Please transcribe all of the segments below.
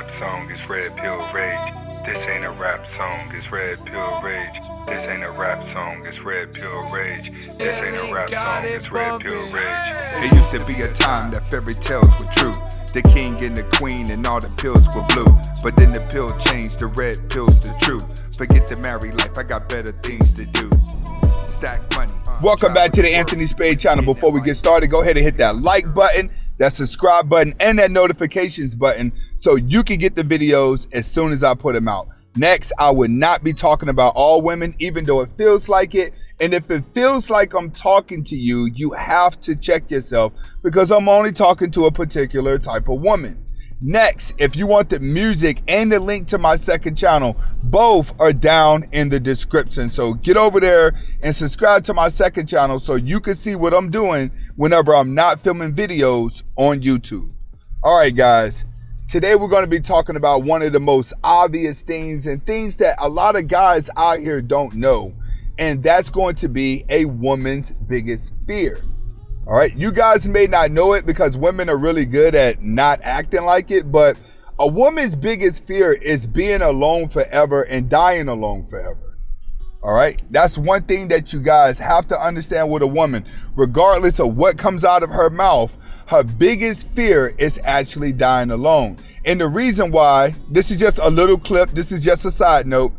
rap song, it's red pill rage. This ain't a rap song, it's red pill rage. This ain't a rap song, it's red pill rage. This ain't a rap song, it's red pill rage. There used to be a time that fairy tales were true. The king and the queen and all the pills were blue. But then the pill changed, the red pill's the truth. Forget the married life, I got better things to do. Stack money. Welcome back to the Anthony Spade channel. Before we get started, go ahead and hit that like button, that subscribe button, and that notifications button so you can get the videos as soon as I put them out. Next, I would not be talking about all women, even though it feels like it. And if it feels like I'm talking to you, you have to check yourself because I'm only talking to a particular type of woman. Next, if you want the music and the link to my second channel, both are down in the description. So get over there and subscribe to my second channel so you can see what I'm doing whenever I'm not filming videos on YouTube. All right, guys. Today we're going to be talking about one of the most obvious things and things that a lot of guys out here don't know. And that's going to be a woman's biggest fear. All right, you guys may not know it because women are really good at not acting like it, but a woman's biggest fear is being alone forever and dying alone forever. All right, that's one thing that you guys have to understand with a woman. Regardless of what comes out of her mouth, her biggest fear is actually dying alone. And the reason why, this is just a little clip, this is just a side note.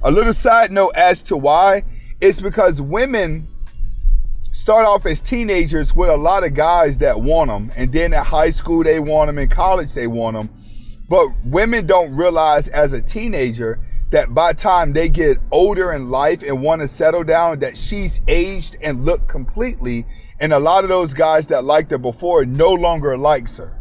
A little side note as to why, it's because women start off as teenagers with a lot of guys that want them. And then at high school, they want them. In college, they want them. But women don't realize as a teenager that by the time they get older in life and want to settle down, that she's aged and looked completely. And a lot of those guys that liked her before no longer likes her.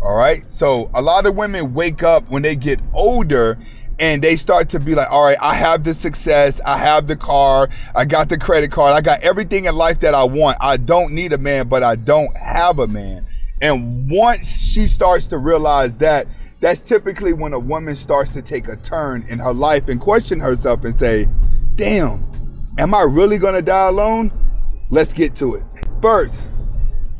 All right. So a lot of women wake up when they get older and they start to be like, all right, I have the success, I have the car, I got the credit card, I got everything in life that I want. I don't need a man, but I don't have a man. And once she starts to realize that, that's typically when a woman starts to take a turn in her life and question herself and say, damn, am I really gonna die alone? Let's get to it. First,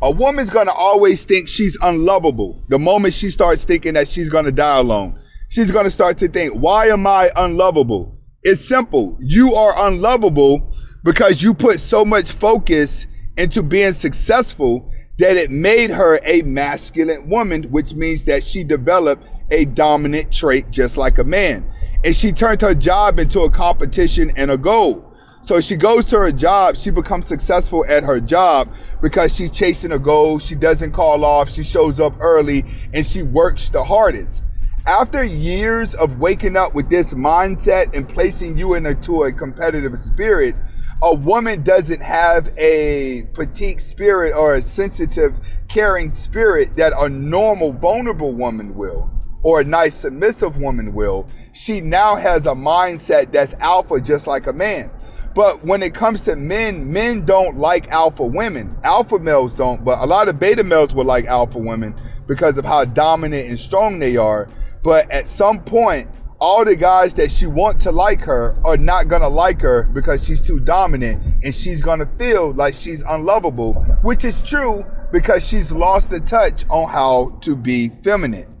a woman's gonna always think she's unlovable. The moment she starts thinking that she's gonna die alone, she's going to start to think, why am I unlovable? It's simple. You are unlovable because you put so much focus into being successful that it made her a masculine woman, which means that she developed a dominant trait just like a man. And she turned her job into a competition and a goal. So she goes to her job, she becomes successful at her job because she's chasing a goal. She doesn't call off, she shows up early, and she works the hardest. After years of waking up with this mindset and placing you into a competitive spirit, a woman doesn't have a petite spirit or a sensitive, caring spirit that a normal, vulnerable woman will, or a nice, submissive woman will. She now has a mindset that's alpha, just like a man. But when it comes to men, men don't like alpha women. Alpha males don't, but a lot of beta males will like alpha women because of how dominant and strong they are. But at some point, all the guys that she wants to like her are not going to like her because she's too dominant and she's going to feel like she's unlovable, which is true because she's lost the touch on how to be feminine.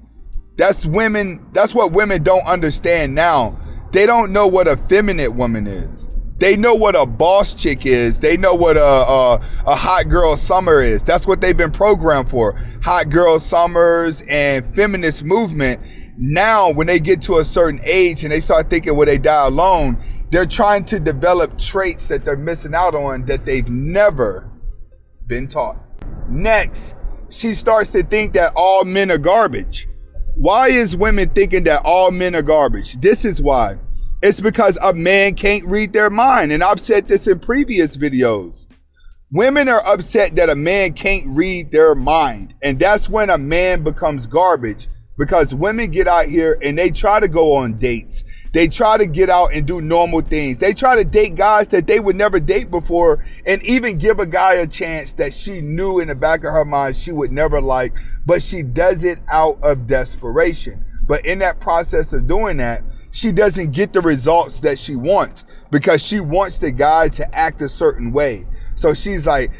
That's what women don't understand now. They don't know what a feminine woman is. They know what a boss chick is. They know what a hot girl summer is. That's what they've been programmed for. Hot girl summers and feminist movement. Now, when they get to a certain age and they start thinking, will they die alone, they're trying to develop traits that they're missing out on that they've never been taught. Next, she starts to think that all men are garbage. Why is women thinking that all men are garbage? This is why. It's because a man can't read their mind. And I've said this in previous videos. Women are upset that a man can't read their mind. And that's when a man becomes garbage. Because women get out here and they try to go on dates. They try to get out and do normal things. They try to date guys that they would never date before and even give a guy a chance that she knew in the back of her mind she would never like, but she does it out of desperation. But in that process of doing that, she doesn't get the results that she wants because she wants the guy to act a certain way. So she's like,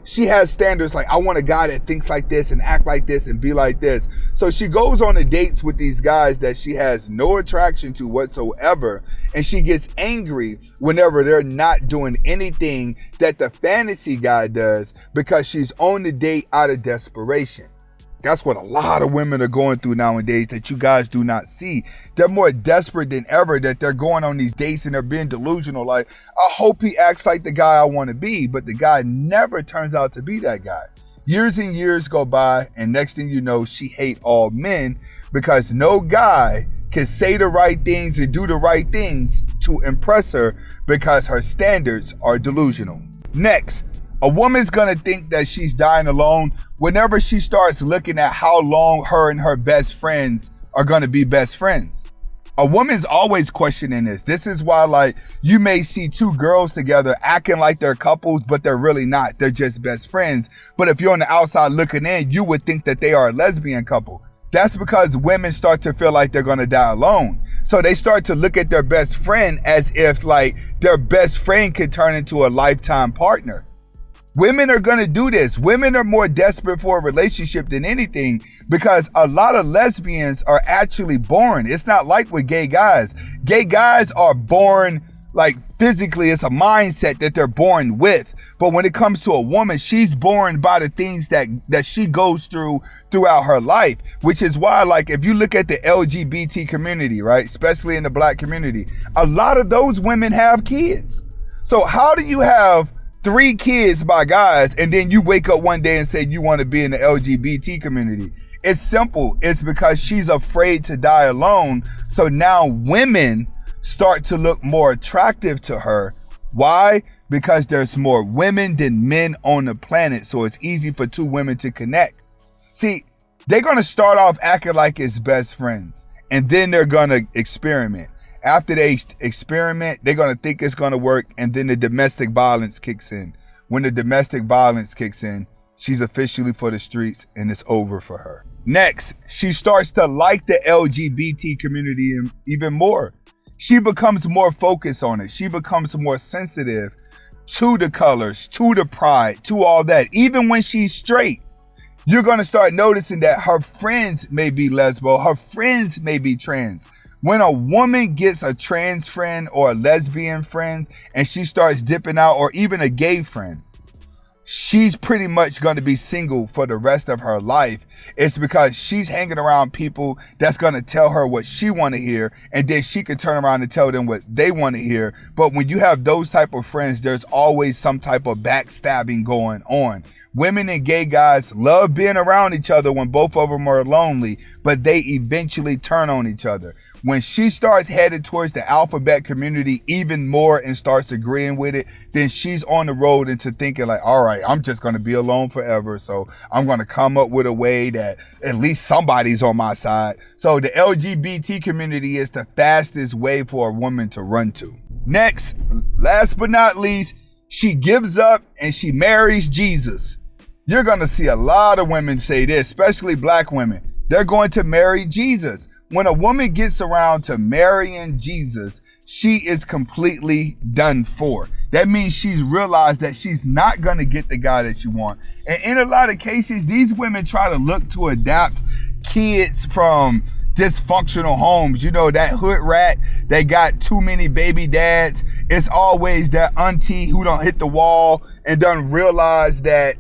she has standards like, I want a guy that thinks like this and act like this and be like this. So she goes on the dates with these guys that she has no attraction to whatsoever. And she gets angry whenever they're not doing anything that the fantasy guy does because she's on the date out of desperation. That's what a lot of women are going through nowadays that you guys do not see. They're more desperate than ever that they're going on these dates and they're being delusional. Like, I hope he acts like the guy I want to be, but the guy never turns out to be that guy. Years and years go by, and next thing you know, she hates all men because no guy can say the right things and do the right things to impress her because her standards are delusional. Next, a woman's gonna think that she's dying alone whenever she starts looking at how long her and her best friends are gonna be best friends. A woman's always questioning this. This is why, like, you may see two girls together acting like they're couples, but they're really not. They're just best friends. But if you're on the outside looking in, you would think that they are a lesbian couple. That's because women start to feel like they're gonna die alone. So they start to look at their best friend as if, like, their best friend could turn into a lifetime partner. Women are going to do this. Women are more desperate for a relationship than anything because a lot of lesbians are actually born. It's not like with gay guys. Gay guys are born, like, physically. It's a mindset that they're born with. But when it comes to a woman, she's born by the things that she goes through throughout her life, which is why, like, if you look at the LGBT community, right, especially in the black community, a lot of those women have kids. So how do you have 3 kids by guys and then you wake up one day and say you want to be in the LGBT community? It's simple. It's because she's afraid to die alone. So now women start to look more attractive to her. Why? Because there's more women than men on the planet. So it's easy for 2 women to connect. See, they're going to start off acting like it's best friends and then they're going to experiment. After they experiment, they're going to think it's going to work, and then the domestic violence kicks in. When the domestic violence kicks in, she's officially for the streets, and it's over for her. Next, she starts to like the LGBT community even more. She becomes more focused on it. She becomes more sensitive to the colors, to the pride, to all that. Even when she's straight, you're going to start noticing that her friends may be lesbo, her friends may be trans. When a woman gets a trans friend or a lesbian friend and she starts dipping out, or even a gay friend, she's pretty much going to be single for the rest of her life. It's because she's hanging around people that's going to tell her what she want to hear, and then she can turn around and tell them what they want to hear. But when you have those type of friends, there's always some type of backstabbing going on. Women and gay guys love being around each other when both of them are lonely, but they eventually turn on each other. When she starts headed towards the alphabet community even more and starts agreeing with it, then she's on the road into thinking like, all right, I'm just going to be alone forever. So I'm going to come up with a way that at least somebody's on my side. So the LGBT community is the fastest way for a woman to run to. Next, last but not least, she gives up and she marries Jesus. You're going to see a lot of women say this, especially black women. They're going to marry Jesus. When a woman gets around to marrying Jesus, she is completely done for. That means she's realized that she's not going to get the guy that you want. And in a lot of cases, these women try to look to adapt kids from dysfunctional homes. You know, that hood rat that got too many baby dads. It's always that auntie who don't hit the wall and doesn't realize that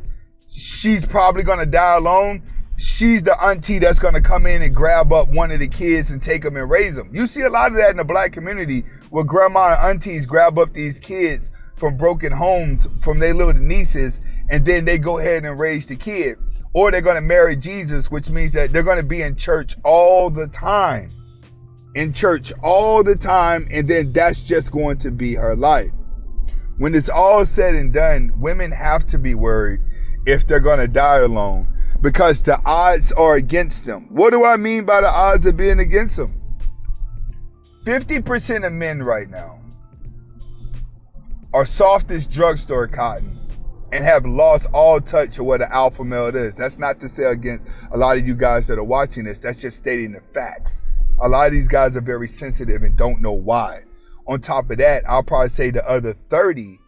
she's probably going to die alone. She's the auntie that's going to come in and grab up one of the kids and take them and raise them. You see a lot of that in the black community where grandma and aunties grab up these kids from broken homes from their little nieces, and then they go ahead and raise the kid. Or they're going to marry Jesus, which means that they're going to be in church all the time. In church all the time, and then that's just going to be her life. When it's all said and done, women have to be worried if they're going to die alone, because the odds are against them. What do I mean by the odds of being against them? 50% of men right now are soft as drugstore cotton and have lost all touch of what an alpha male is. That's not to say against a lot of you guys that are watching this. That's just stating the facts. A lot of these guys are very sensitive and don't know why. On top of that, I'll probably say the other 30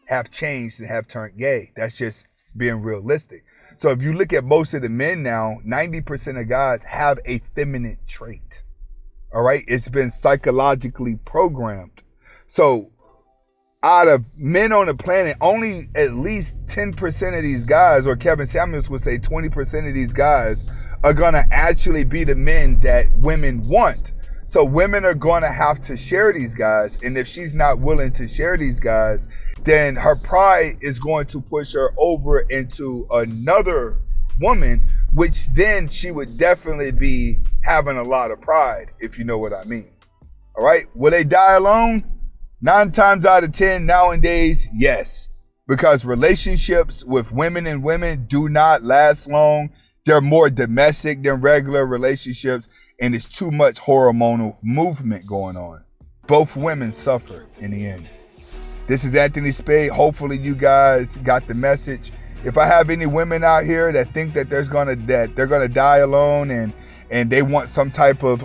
have changed and have turned gay. That's just being realistic. So if you look at most of the men now, 90% of guys have a feminine trait. All right? It's been psychologically programmed. So out of men on the planet, only at least 10% of these guys, or Kevin Samuels would say 20% of these guys, are going to actually be the men that women want. So women are going to have to share these guys. And if she's not willing to share these guys, then her pride is going to push her over into another woman, which then she would definitely be having a lot of pride, if you know what I mean. All right. Will they die alone? 9 times out of 10 nowadays, yes. Because relationships with women and women do not last long. They're more domestic than regular relationships, and it's too much hormonal movement going on. Both women suffer in the end. This is Anthony Spade. Hopefully you guys got the message. If I have any women out here that think that they're gonna die alone and they want some type of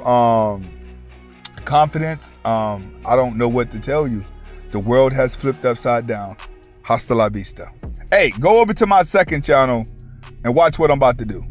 confidence, I don't know what to tell you. The world has flipped upside down. Hasta la vista. Hey, go over to my second channel and watch what I'm about to do.